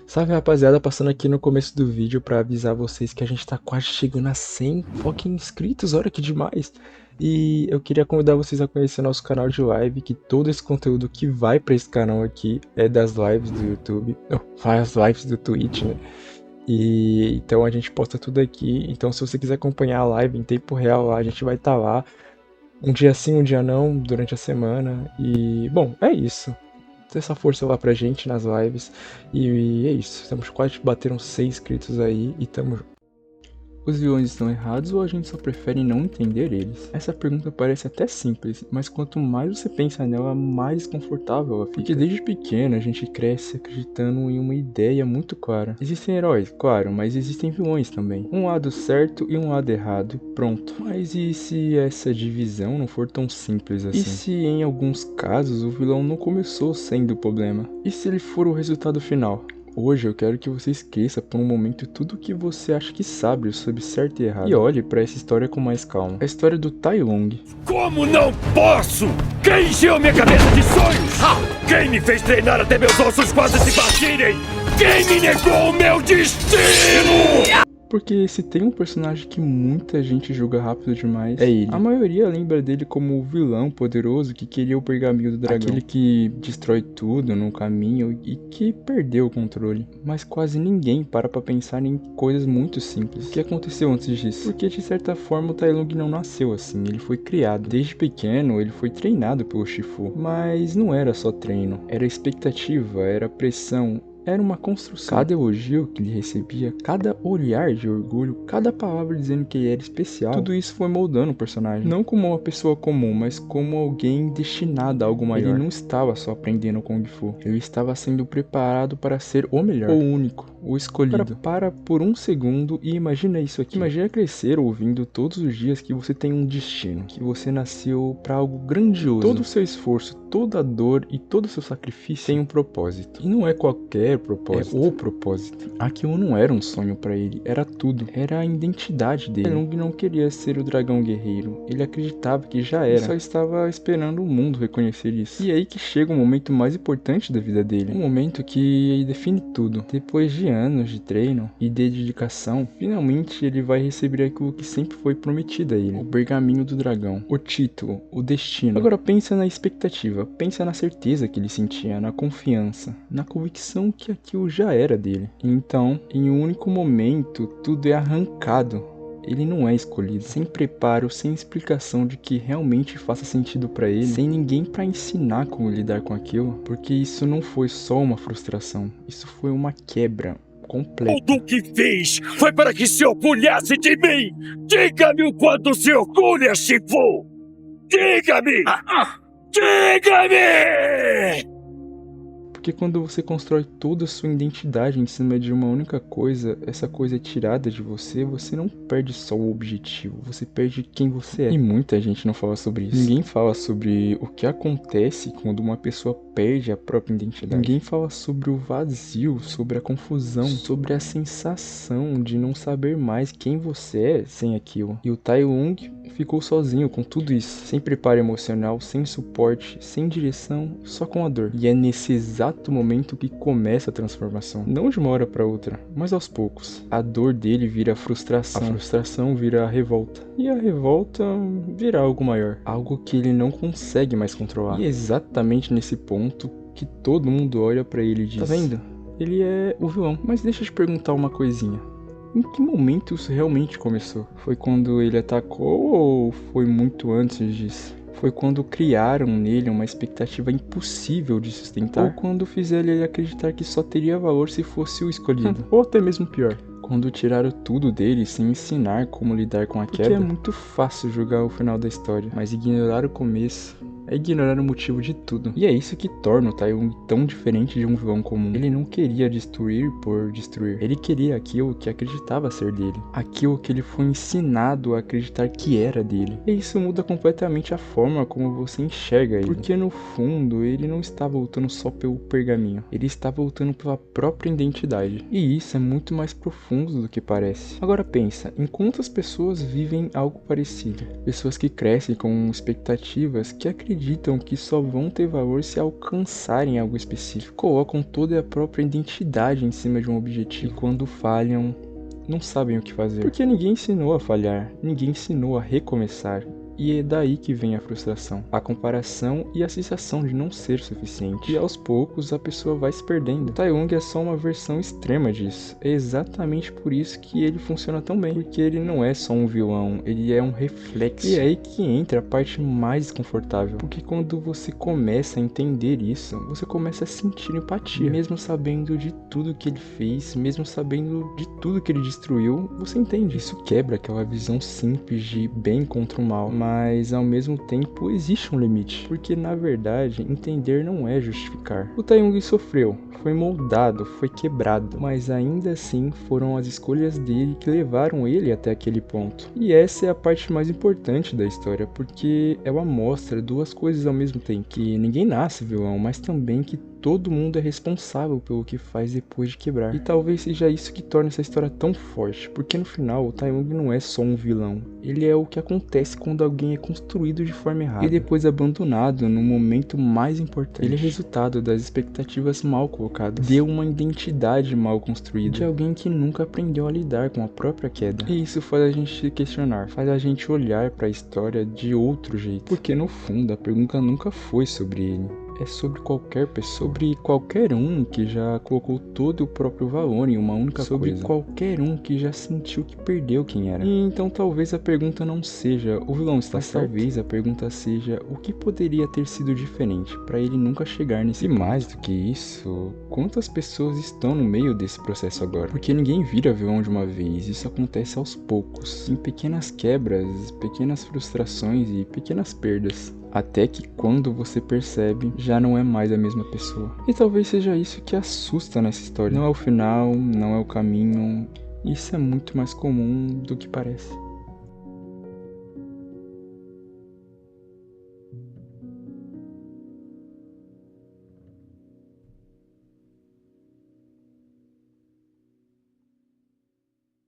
Salve rapaziada, passando aqui no começo do vídeo pra avisar vocês que a gente tá quase chegando a 100 fucking inscritos, olha que demais! E eu queria convidar vocês a conhecer nosso canal de live, que todo esse conteúdo que vai pra esse canal aqui é das lives do YouTube, não, as lives do Twitch, né? E então a gente posta tudo aqui, então se você quiser acompanhar a live em tempo real lá, a gente vai estar lá, um dia sim, um dia não, durante a semana, e bom, é isso. Dê essa força lá pra gente nas lives. E é isso. Estamos quase batendo 100 inscritos aí e tamo. Os vilões estão errados ou a gente só prefere não entender eles? Essa pergunta parece até simples, mas quanto mais você pensa nela, mais desconfortável ela fica. Porque desde pequeno a gente cresce acreditando em uma ideia muito clara. Existem heróis, claro, mas existem vilões também. Um lado certo e um lado errado, pronto. Mas e se essa divisão não for tão simples assim? E se em alguns casos o vilão não começou sendo o problema? E se ele for o resultado final? Hoje eu quero que você esqueça por um momento tudo o que você acha que sabe sobre certo e errado. E olhe para essa história com mais calma. A história do Tai Lung. Como não posso? Quem encheu minha cabeça de sonhos? Quem me fez treinar até meus ossos quase se partirem? Quem me negou o meu destino? Porque se tem um personagem que muita gente julga rápido demais, é ele. A maioria lembra dele como o vilão poderoso que queria o pergaminho do dragão. Aquele que destrói tudo no caminho e que perdeu o controle. Mas quase ninguém para pra pensar em coisas muito simples. O que aconteceu antes disso? Porque de certa forma o Tai Lung não nasceu assim, ele foi criado. Desde pequeno ele foi treinado pelo Shifu. Mas não era só treino, era expectativa, era pressão. Era uma construção. Cada elogio que ele recebia, cada olhar de orgulho, cada palavra dizendo que ele era especial, tudo isso foi moldando o personagem. Não como uma pessoa comum, mas como alguém destinado a algo maior. Ele não estava só aprendendo Kung Fu. Ele estava sendo preparado para ser o melhor, o único, o escolhido. Para por um segundo e imagina isso aqui. Imagina crescer ouvindo todos os dias que você tem um destino, que você nasceu para algo grandioso. Todo o seu esforço, toda a dor e todo o seu sacrifício tem um propósito. E não é qualquer propósito, é o propósito. Aquilo não era um sonho pra ele, era tudo. Era a identidade dele. Lung não queria ser o dragão guerreiro, ele acreditava que já era. Ele só estava esperando o mundo reconhecer isso. E é aí que chega o momento mais importante da vida dele. Um momento que define tudo. Depois de anos de treino e de dedicação, finalmente ele vai receber aquilo que sempre foi prometido a ele. O pergaminho do dragão, o título, o destino. Agora pensa na expectativa, pensa na certeza que ele sentia, na confiança, na convicção que aquilo já era dele. Então, em um único momento, tudo é arrancado. Ele não é escolhido, sem preparo, sem explicação de que realmente faça sentido pra ele, sem ninguém pra ensinar como lidar com aquilo, porque isso não foi só uma frustração, isso foi uma quebra completa. Tudo o que fiz foi para que se orgulhasse de mim! Diga-me o quanto se orgulha, Shifu! Diga-me! Diga-me! Porque quando você constrói toda a sua identidade em cima de uma única coisa, essa coisa é tirada de você, você não perde só o objetivo, você perde quem você é. E muita gente não fala sobre isso. Ninguém fala sobre o que acontece quando uma pessoa perde a própria identidade. Ninguém fala sobre o vazio, sobre a confusão, sobre a sensação de não saber mais quem você é sem aquilo. E o Tai Lung ficou sozinho com tudo isso, sem preparo emocional, sem suporte, sem direção, só com a dor. E é nesse exato momento que começa a transformação. Não de uma hora para outra, mas aos poucos. A dor dele vira frustração, a frustração vira a revolta. E a revolta vira algo maior, algo que ele não consegue mais controlar. E é exatamente nesse ponto que todo mundo olha para ele e diz: tá vendo? Ele é o vilão. Mas deixa eu te perguntar uma coisinha. Em que momento isso realmente começou? Foi quando ele atacou ou foi muito antes disso? Foi quando criaram nele uma expectativa impossível de sustentar? Ou quando fizeram ele acreditar que só teria valor se fosse o escolhido? Ou até mesmo pior, quando tiraram tudo dele sem ensinar como lidar com a quebra? Porque é muito fácil julgar o final da história, mas ignorar o começo é ignorar o motivo de tudo. E é isso que torna o Tai Lung tão diferente de um vilão comum. Ele não queria destruir por destruir. Ele queria aquilo que acreditava ser dele. Aquilo que ele foi ensinado a acreditar que era dele. E isso muda completamente a forma como você enxerga ele. Porque no fundo, ele não estava lutando só pelo pergaminho. Ele estava lutando pela própria identidade. E isso é muito mais profundo do que parece. Agora pensa, em quantas pessoas vivem algo parecido? Pessoas que crescem com expectativas que acreditam acreditam que só vão ter valor se alcançarem algo específico. Colocam toda a própria identidade em cima de um objetivo e quando falham, não sabem o que fazer. Porque ninguém ensinou a falhar, ninguém ensinou a recomeçar. E é daí que vem a frustração, a comparação e a sensação de não ser suficiente. E aos poucos a pessoa vai se perdendo. O Tai Lung é só uma versão extrema disso. É exatamente por isso que ele funciona tão bem. Porque ele não é só um vilão, ele é um reflexo. E é aí que entra a parte mais desconfortável. Porque quando você começa a entender isso, você começa a sentir empatia. Mesmo sabendo de tudo que ele fez, mesmo sabendo de tudo que ele destruiu, você entende. Isso quebra aquela visão simples de bem contra o mal. Mas ao mesmo tempo existe um limite, porque na verdade entender não é justificar. O Tai Lung sofreu, foi moldado, foi quebrado, mas ainda assim foram as escolhas dele que levaram ele até aquele ponto. E essa é a parte mais importante da história, porque ela mostra duas coisas ao mesmo tempo, que ninguém nasce vilão, mas também que todo mundo é responsável pelo que faz depois de quebrar. E talvez seja isso que torna essa história tão forte, porque no final o Tai Lung não é só um vilão, ele é o que acontece quando alguém é construído de forma errada e depois abandonado no momento mais importante. Ele é resultado das expectativas mal colocadas, deu uma identidade mal construída de alguém que nunca aprendeu a lidar com a própria queda. E isso faz a gente se questionar, faz a gente olhar para a história de outro jeito, porque no fundo a pergunta nunca foi sobre ele. É sobre qualquer pessoa, sobre qualquer um que já colocou todo o próprio valor em uma única coisa, sobre qualquer um que já sentiu que perdeu quem era. E então talvez a pergunta não seja o vilão está certo, talvez a pergunta seja o que poderia ter sido diferente para ele nunca chegar nesse ponto. Mais do que isso, quantas pessoas estão no meio desse processo agora? Porque ninguém vira vilão de uma vez, isso acontece aos poucos, em pequenas quebras, pequenas frustrações e pequenas perdas. Até que quando você percebe, já não é mais a mesma pessoa. E talvez seja isso que assusta nessa história. Não é o final, não é o caminho. Isso é muito mais comum do que parece.